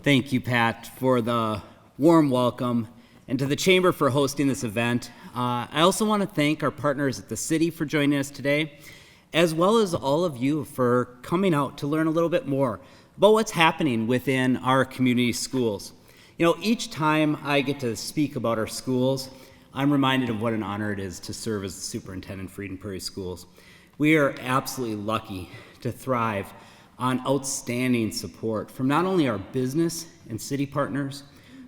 Thank you, Pat, for the warm welcome, and to the Chamber for hosting this event. I also want to thank our partners at the city for joining us today, as well as all of you for coming out to learn a little bit more about what's happening within our community schools. You know, each time I get to speak about our schools, I'm reminded of what an honor it is to serve as the superintendent for Eden Prairie Schools. We are absolutely lucky to thrive on outstanding support from not only our business and city partners,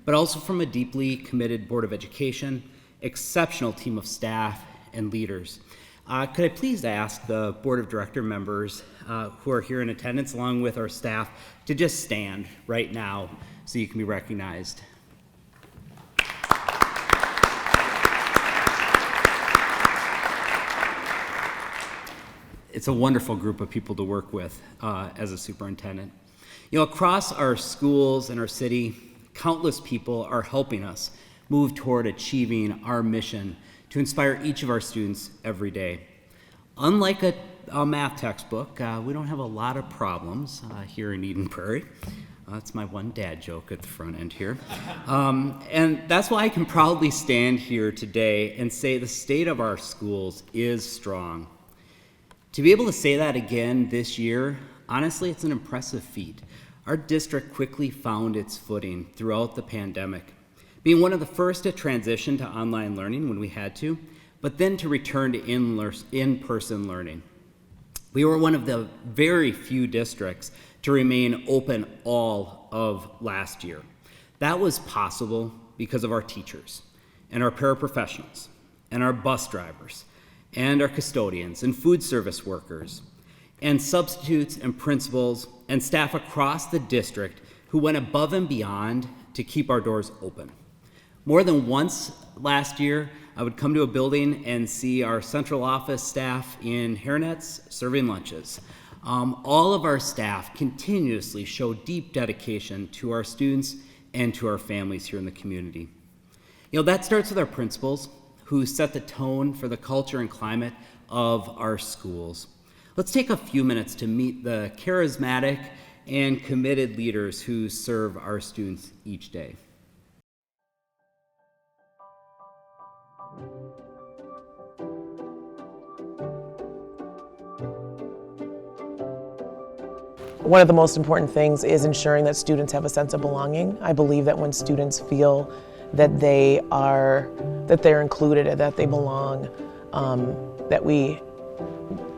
but also from a deeply committed Board of Education, exceptional team of staff and leaders. Could I please ask the Board of Director members who are here in attendance, along with our staff, to just stand right now so you can be recognized. It's a wonderful group of people to work with as a superintendent. You know, across our schools and our city, countless people are helping us move toward achieving our mission to inspire each of our students every day. Unlike a math textbook, we don't have a lot of problems here in Eden Prairie. That's my one dad joke at the front end here. And that's why I can proudly stand here today and say the state of our schools is strong. To be able to say that again this year, honestly, it's an impressive feat. Our district quickly found its footing throughout the pandemic, being one of the first to transition to online learning when we had to, but then to return to in-person learning. We were one of the very few districts to remain open all of last year. That was possible because of our teachers and our paraprofessionals and our bus drivers and our custodians and food service workers and substitutes and principals and staff across the district who went above and beyond to keep our doors open. More than once last year, I would come to a building and see our central office staff in hairnets serving lunches. All of our staff continuously show deep dedication to our students and to our families here in the community. You know, that starts with our principals, who set the tone for the culture and climate of our schools. Let's take a few minutes to meet the charismatic and committed leaders who serve our students each day. One of the most important things is ensuring that students have a sense of belonging. I believe that when students feel that they're included and that they belong, that we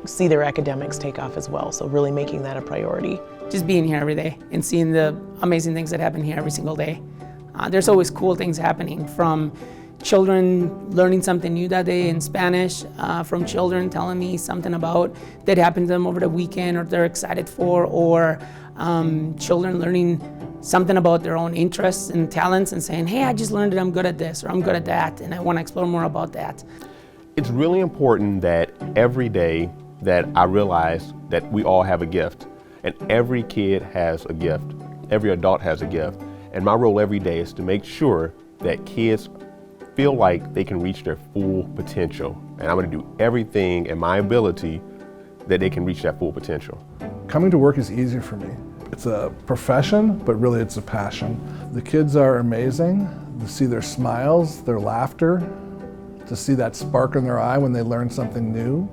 see their academics take off as well. So really making that a priority. Just being here every day and seeing the amazing things that happen here every single day. There's always cool things happening, from children learning something new that day in Spanish, from children telling me something about that happened to them over the weekend or they're excited for, or children learning something about their own interests and talents and saying, hey, I just learned that I'm good at this or I'm good at that and I want to explore more about that. It's really important that every day that I realize that we all have a gift, and every kid has a gift, every adult has a gift, and my role every day is to make sure that kids feel like they can reach their full potential, and I'm going to do everything in my ability that they can reach that full potential. Coming to work is easy for me. It's a profession, but really it's a passion. The kids are amazing. To see their smiles, their laughter, to see that spark in their eye when they learn something new.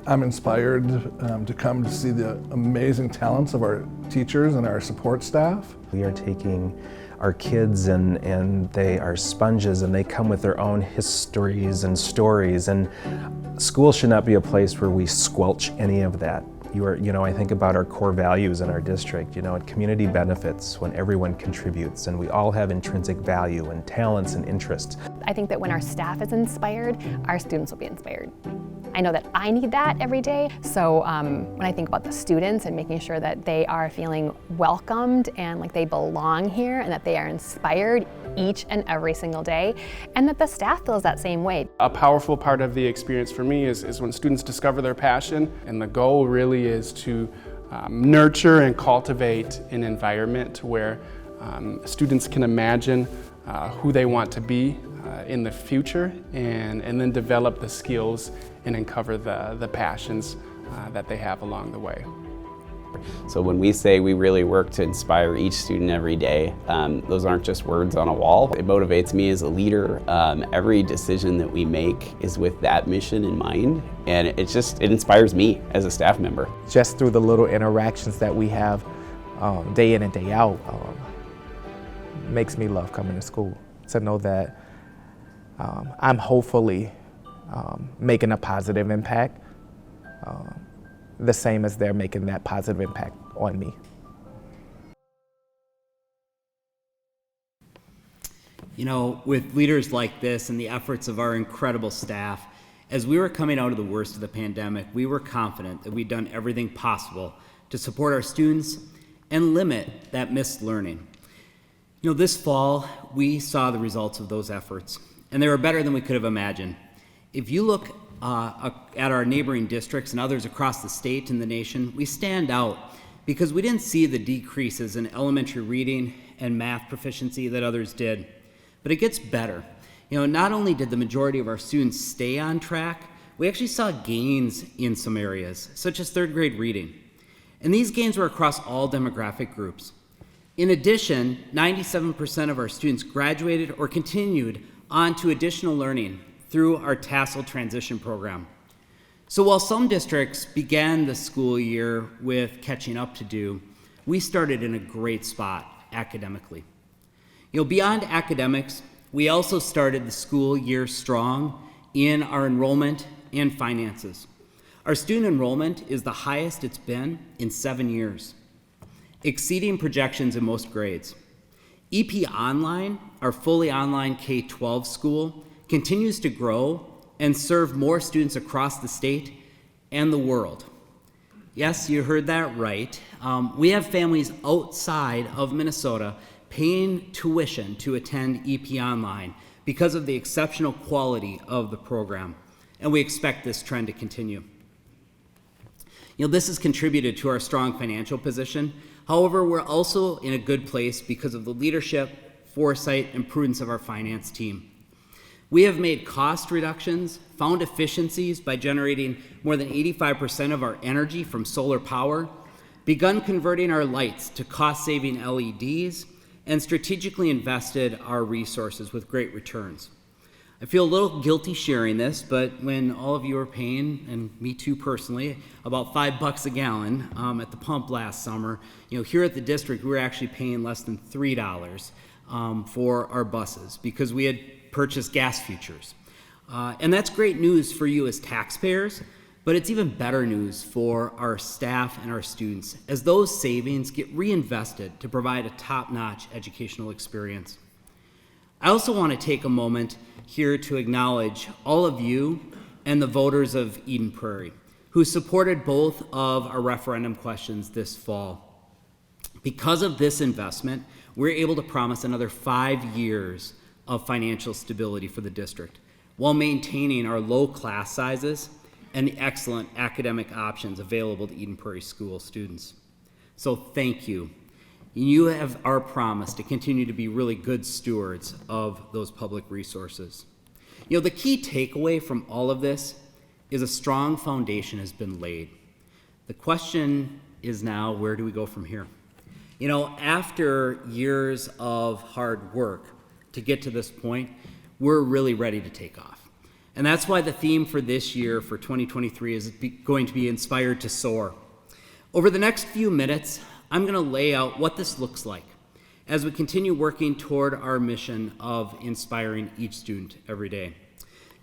I'm inspired to come to see the amazing talents of our teachers and our support staff. We are taking our kids and they are sponges and they come with their own histories and stories, and school should not be a place where we squelch any of that. I think about our core values in our district, and community benefits when everyone contributes and we all have intrinsic value and talents and interests. I think that when our staff is inspired, our students will be inspired. I know that I need that every day. So when I think about the students and making sure that they are feeling welcomed and like they belong here and that they are inspired each and every single day, and that the staff feels that same way. A powerful part of the experience for me is when students discover their passion, and the goal really is to nurture and cultivate an environment where students can imagine who they want to be in the future, and then develop the skills and uncover the passions that they have along the way. So when we say we really work to inspire each student every day, those aren't just words on a wall. It motivates me as a leader. Every decision that we make is with that mission in mind, and it inspires me as a staff member. Just through the little interactions that we have day in and day out, makes me love coming to school. To know that I'm hopefully making a positive impact, the same as they're making that positive impact on me. You know, with leaders like this and the efforts of our incredible staff, as we were coming out of the worst of the pandemic, we were confident that we'd done everything possible to support our students and limit that missed learning. You know, this fall, we saw the results of those efforts, and they were better than we could have imagined. If you look at our neighboring districts and others across the state and the nation, we stand out because we didn't see the decreases in elementary reading and math proficiency that others did. But it gets better. You know, not only did the majority of our students stay on track, we actually saw gains in some areas, such as third grade reading. And these gains were across all demographic groups. In addition, 97% of our students graduated or continued on to additional learning through our Tassel Transition Program. So while some districts began the school year with catching up to do, we started in a great spot academically. You know, beyond academics, we also started the school year strong in our enrollment and finances. Our student enrollment is the highest it's been in 7 years, exceeding projections in most grades. EP Online, our fully online K-12 school, continues to grow and serve more students across the state and the world. Yes, you heard that right. We have families outside of Minnesota paying tuition to attend EP Online because of the exceptional quality of the program, and we expect this trend to continue. You know, this has contributed to our strong financial position. However, we're also in a good place because of the leadership, foresight, and prudence of our finance team. We have made cost reductions, found efficiencies by generating more than 85% of our energy from solar power, begun converting our lights to cost-saving LEDs, and strategically invested our resources with great returns. I feel a little guilty sharing this, but when all of you are paying, and me too personally, about $5 a gallon at the pump last summer, you know, here at the district, we were actually paying less than $3 for our buses because we had purchased gas futures. And that's great news for you as taxpayers, but it's even better news for our staff and our students as those savings get reinvested to provide a top-notch educational experience. I also want to take a moment here to acknowledge all of you and the voters of Eden Prairie who supported both of our referendum questions this fall. Because of this investment, we're able to promise another 5 years of financial stability for the district while maintaining our low class sizes and the excellent academic options available to Eden Prairie School students. So thank you. You have our promise to continue to be really good stewards of those public resources. You know, the key takeaway from all of this is a strong foundation has been laid. The question is now, where do we go from here? You know, after years of hard work to get to this point, we're really ready to take off. And that's why the theme for this year, for 2023, is going to be Inspired to Soar. Over the next few minutes, I'm going to lay out what this looks like as we continue working toward our mission of inspiring each student every day.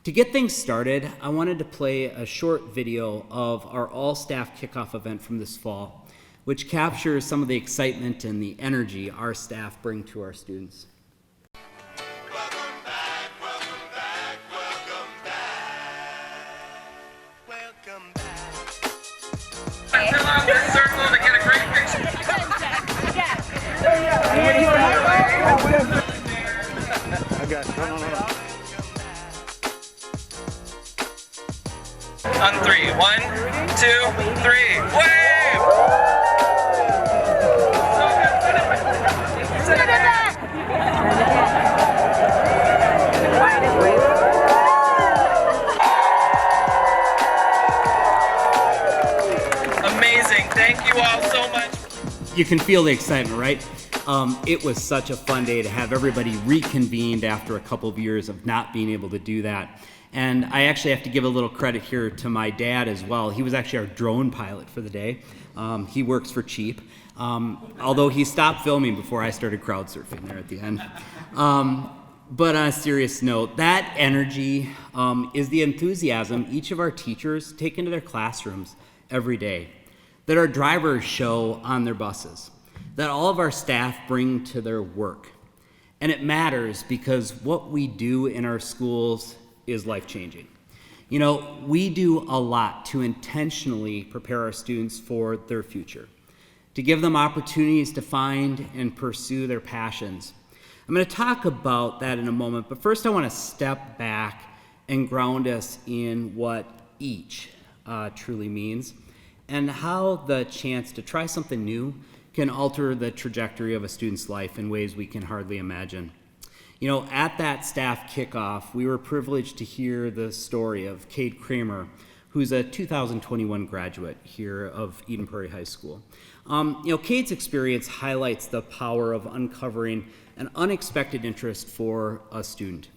To get things started, I wanted to play a short video of our all-staff kickoff event from this fall, which captures some of the excitement and the energy our staff bring to our students. On 3, 1, 2, 3, wave! Amazing, thank you all so much. You can feel the excitement, right? It was such a fun day to have everybody reconvened after a couple of years of not being able to do that. And I actually have to give a little credit here to my dad as well. He was actually our drone pilot for the day. He works for cheap, although he stopped filming before I started crowd surfing there at the end. But on a serious note, that energy is the enthusiasm each of our teachers take into their classrooms every day, that our drivers show on their buses, that all of our staff bring to their work. And it matters because what we do in our schools is life-changing. You know, we do a lot to intentionally prepare our students for their future, to give them opportunities to find and pursue their passions. I'm going to talk about that in a moment, but first I want to step back and ground us in what each truly means and how the chance to try something new can alter the trajectory of a student's life in ways we can hardly imagine. You know, at that staff kickoff, we were privileged to hear the story of Cade Kramer, who's a 2021 graduate here of Eden Prairie High School. Cade's experience highlights the power of uncovering an unexpected interest for a student.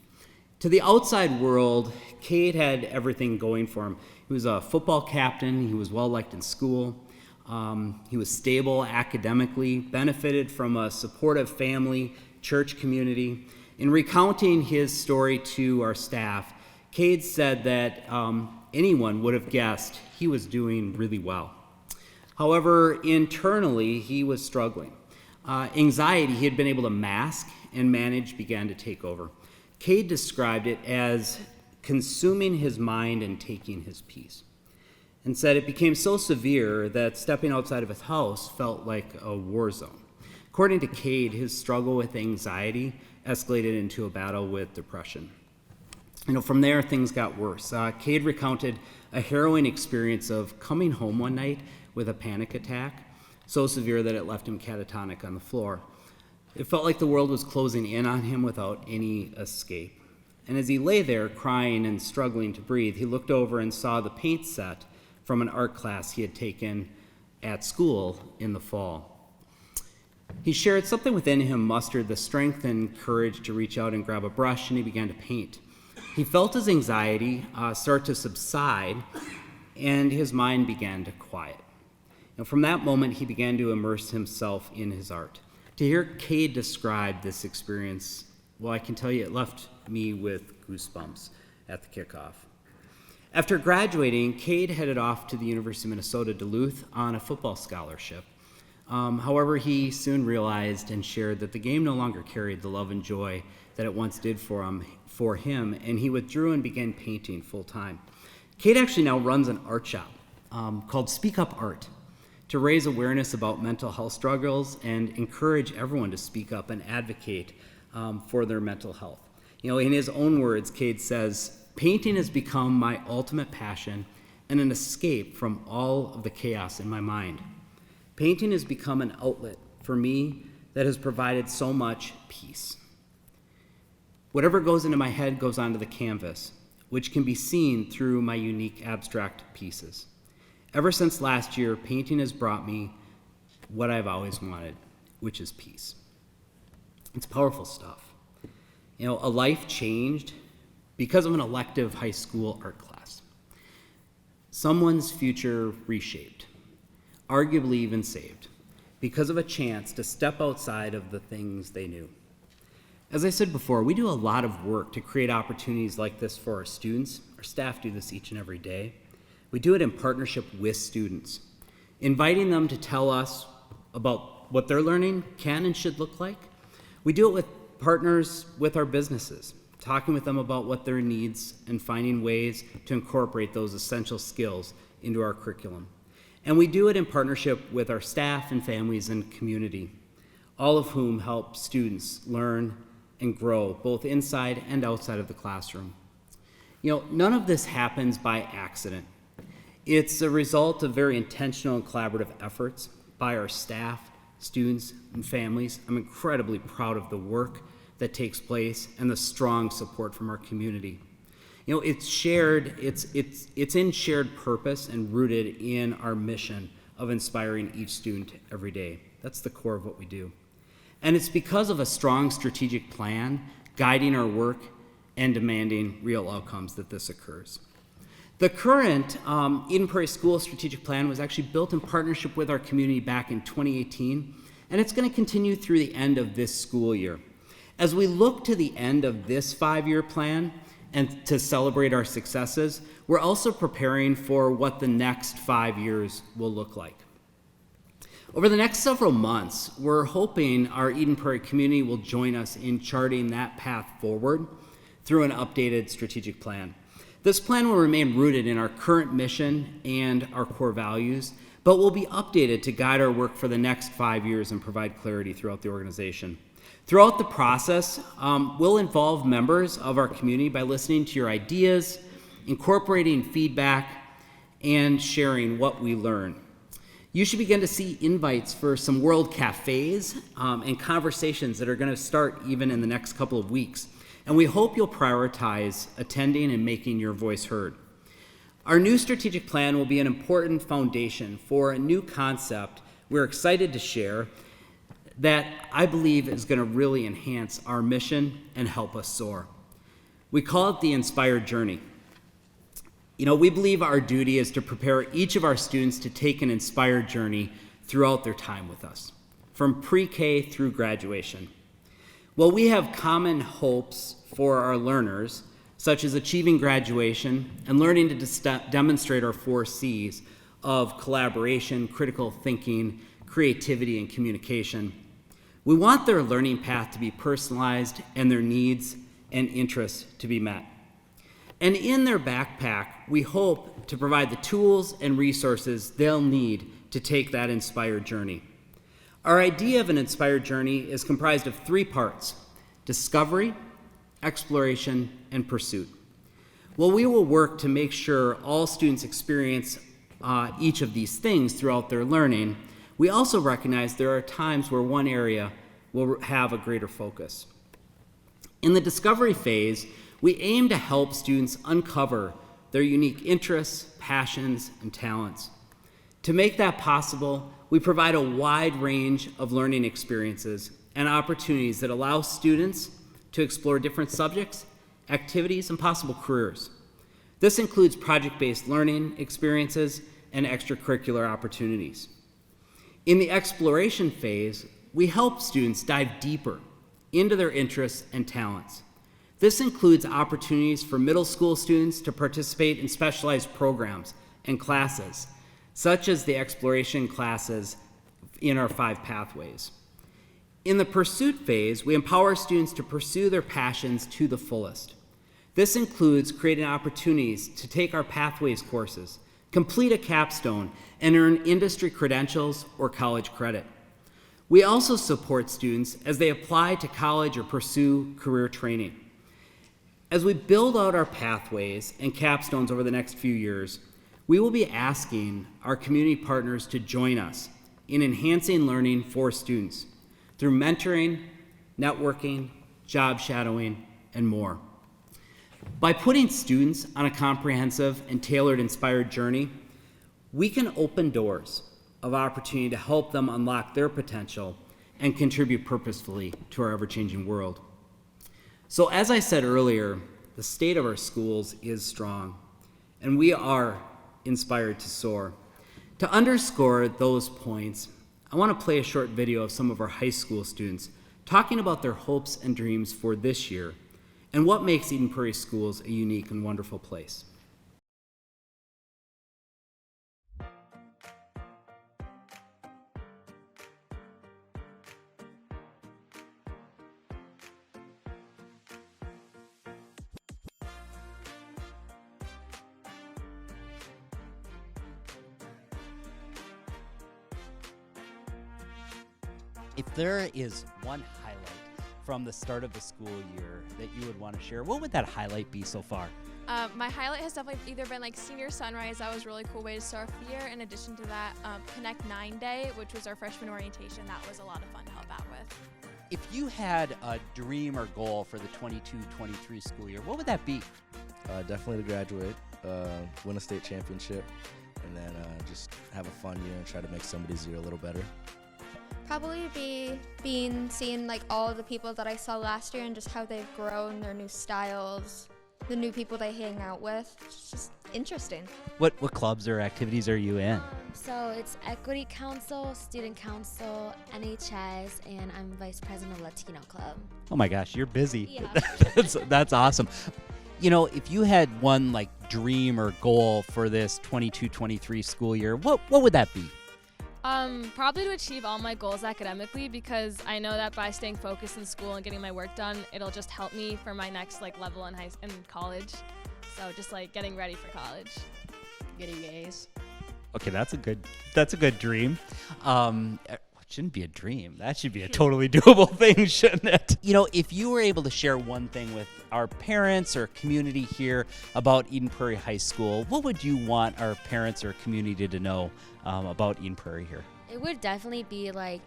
To the outside world, Cade had everything going for him. He was a football captain, he was well-liked in school, he was stable academically, benefited from a supportive family, church community. In recounting his story to our staff, Cade said that anyone would have guessed he was doing really well. However, internally, he was struggling. Anxiety he had been able to mask and manage began to take over. Cade described it as consuming his mind and taking his peace, and said it became so severe that stepping outside of his house felt like a war zone. According to Cade, his struggle with anxiety escalated into a battle with depression. From there, things got worse. Cade recounted a harrowing experience of coming home one night with a panic attack, so severe that it left him catatonic on the floor. It felt like the world was closing in on him without any escape. And as he lay there crying and struggling to breathe, he looked over and saw the paint set from an art class he had taken at school in the fall. He shared something within him mustered the strength and courage to reach out and grab a brush, and he began to paint. He felt his anxiety start to subside, and his mind began to quiet. And from that moment, he began to immerse himself in his art. To hear Cade describe this experience, well, I can tell you it left me with goosebumps at the kickoff. After graduating, Cade headed off to the University of Minnesota Duluth on a football scholarship. However, he soon realized and shared that the game no longer carried the love and joy that it once did for him, and he withdrew and began painting full-time. Cade actually now runs an art shop called Speak Up Art to raise awareness about mental health struggles and encourage everyone to speak up and advocate for their mental health. In his own words, Cade says, "Painting has become my ultimate passion and an escape from all of the chaos in my mind. Painting has become an outlet for me that has provided so much peace. Whatever goes into my head goes onto the canvas, which can be seen through my unique abstract pieces. Ever since last year, painting has brought me what I've always wanted, which is peace." It's powerful stuff. A life changed because of an elective high school art class. Someone's future reshaped, arguably even saved, because of a chance to step outside of the things they knew. As I said before, we do a lot of work to create opportunities like this for our students. Our staff do this each and every day. We do it in partnership with students, inviting them to tell us about what their learning can and should look like. We do it with partners with our businesses, talking with them about what their needs and finding ways to incorporate those essential skills into our curriculum. And we do it in partnership with our staff and families and community, all of whom help students learn and grow both inside and outside of the classroom. None of this happens by accident. It's a result of very intentional and collaborative efforts by our staff, students, and families. I'm incredibly proud of the work that takes place and the strong support from our community. It's shared, it's in shared purpose and rooted in our mission of inspiring each student every day. That's the core of what we do. And it's because of a strong strategic plan guiding our work and demanding real outcomes that this occurs. The current Eden Prairie School Strategic Plan was actually built in partnership with our community back in 2018, and it's going to continue through the end of this school year. As we look to the end of this 5-year plan and to celebrate our successes, we're also preparing for what the next 5 years will look like. Over the next several months, we're hoping our Eden Prairie community will join us in charting that path forward through an updated strategic plan. This plan will remain rooted in our current mission and our core values, but will be updated to guide our work for the next 5 years and provide clarity throughout the organization. Throughout the process, we'll involve members of our community by listening to your ideas, incorporating feedback, and sharing what we learn. You should begin to see invites for some World Cafes and conversations that are going to start even in the next couple of weeks. And we hope you'll prioritize attending and making your voice heard. Our new strategic plan will be an important foundation for a new concept we're excited to share that I believe is going to really enhance our mission and help us soar. We call it the Inspired Journey. We believe our duty is to prepare each of our students to take an inspired journey throughout their time with us, from pre-K through graduation. While we have common hopes for our learners, such as achieving graduation and learning to demonstrate our 4 C's of collaboration, critical thinking, creativity, and communication, we want their learning path to be personalized and their needs and interests to be met. And in their backpack, we hope to provide the tools and resources they'll need to take that inspired journey. Our idea of an inspired journey is comprised of 3 parts: discovery, exploration, and pursuit. While we will work to make sure all students experience each of these things throughout their learning, we also recognize there are times where one area will have a greater focus. In the discovery phase, we aim to help students uncover their unique interests, passions, and talents. To make that possible, we provide a wide range of learning experiences and opportunities that allow students to explore different subjects, activities, and possible careers. This includes project-based learning experiences and extracurricular opportunities. In the exploration phase, we help students dive deeper into their interests and talents. This includes opportunities for middle school students to participate in specialized programs and classes, such as the exploration classes in our 5 pathways. In the pursuit phase, we empower students to pursue their passions to the fullest. This includes creating opportunities to take our pathways courses, complete a capstone, and earn industry credentials or college credit. We also support students as they apply to college or pursue career training. As we build out our pathways and capstones over the next few years, we will be asking our community partners to join us in enhancing learning for students through mentoring, networking, job shadowing, and more. By putting students on a comprehensive and tailored inspired journey, we can open doors of opportunity to help them unlock their potential and contribute purposefully to our ever-changing world. So as I said earlier, the state of our schools is strong, and we are inspired to soar. To underscore those points, I want to play a short video of some of our high school students talking about their hopes and dreams for this year and what makes Eden Prairie Schools a unique and wonderful place. If there is one highlight from the start of the school year that you would want to share, what would that highlight be so far? My highlight has definitely either been like Senior Sunrise. That was a really cool way to start off the year. In addition to that, Connect 9 Day, which was our freshman orientation. That was a lot of fun to help out with. If you had a dream or goal for the 22-23 school year, what would that be? Definitely to graduate, win a state championship, and then just have a fun year and try to make somebody's year a little better. Probably seeing like all of the people that I saw last year and just how they've grown, their new styles, the new people they hang out with. It's just interesting. What clubs or activities are you in? So it's Equity Council, Student Council, NHS, and I'm Vice President of Latino Club. Oh my gosh, you're busy. Yeah. That's awesome. You know, if you had one like dream or goal for this 22-23 school year, what would that be? Probably to achieve all my goals academically, because I know that by staying focused in school and getting my work done, it'll just help me for my next like level in college. So just like getting ready for college. Getting A's. Okay, that's a good dream. It shouldn't be a dream. That should be a totally doable thing, shouldn't it? You know, if you were able to share one thing with our parents or community here about Eden Prairie High School, what would you want our parents or community to know about Eden Prairie here? It would definitely be like,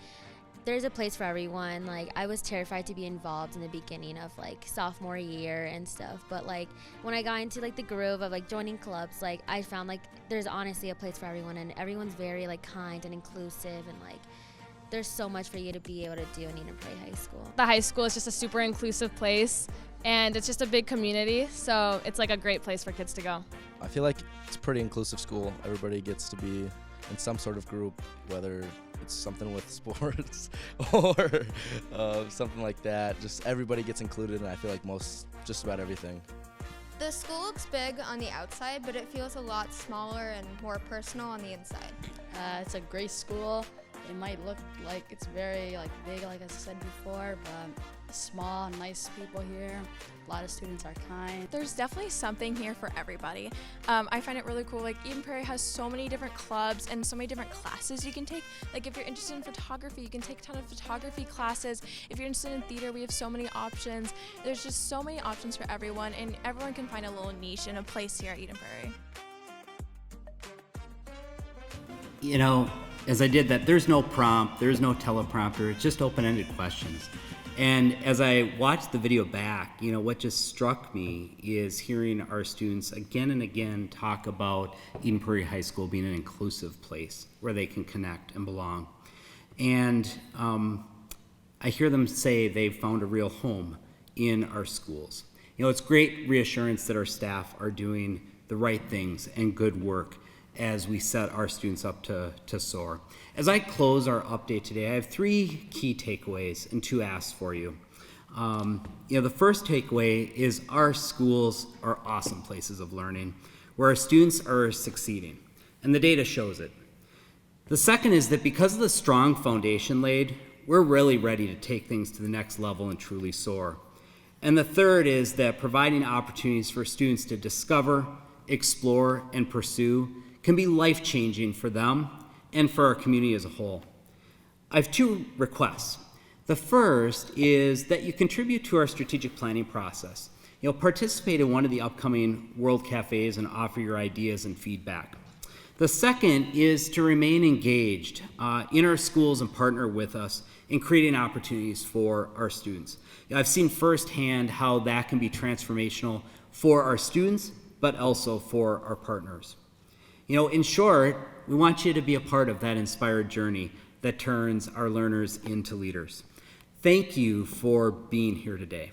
there's a place for everyone. Like, I was terrified to be involved in the beginning of like sophomore year and stuff, but like when I got into like the groove of like joining clubs, like I found like there's honestly a place for everyone, and everyone's very like kind and inclusive, and like there's so much for you to be able to do in Eden Prairie High School. The high school is just a super inclusive place, and it's just a big community, so it's like a great place for kids to go. I feel like it's a pretty inclusive school. Everybody gets to be in some sort of group, whether it's something with sports or something like that. Just everybody gets included, and I feel like just about everything. The school looks big on the outside, but it feels a lot smaller and more personal on the inside. It's a great school. It might look like it's very like big, like I said before, but small, nice people here. A lot of students are kind. There's definitely something here for everybody. I find it really cool. Like Eden Prairie has so many different clubs and so many different classes you can take. Like if you're interested in photography, you can take a ton of photography classes. If you're interested in theater, we have so many options. There's just so many options for everyone, and everyone can find a little niche and a place here at Eden Prairie. You know, as I did that, there's no prompt, there's no teleprompter, it's just open-ended questions. And as I watched the video back, you know, what just struck me is hearing our students again and again talk about Eden Prairie High School being an inclusive place where they can connect and belong. And I hear them say they've found a real home in our schools. You know, it's great reassurance that our staff are doing the right things and good work as we set our students up to soar. As I close our update today, I have 3 key takeaways and 2 asks for you. You know, the first takeaway is our schools are awesome places of learning where our students are succeeding, and the data shows it. The second is that because of the strong foundation laid, we're really ready to take things to the next level and truly soar. And the third is that providing opportunities for students to discover, explore, and pursue can be life-changing for them and for our community as a whole. I have 2 requests. The first is that you contribute to our strategic planning process. You know, participate in one of the upcoming World Cafes and offer your ideas and feedback. The second is to remain engaged in our schools and partner with us in creating opportunities for our students. You know, I've seen firsthand how that can be transformational for our students, but also for our partners. You know, in short, we want you to be a part of that inspired journey that turns our learners into leaders. Thank you for being here today.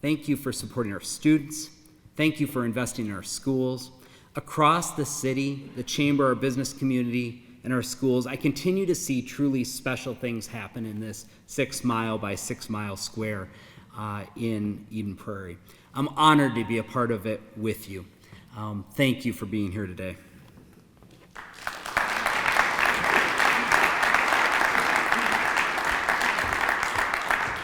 Thank you for supporting our students. Thank you for investing in our schools. Across the city, the chamber, our business community, and our schools, I continue to see truly special things happen in this 6 mile by 6 mile square in Eden Prairie. I'm honored to be a part of it with you. Thank you for being here today.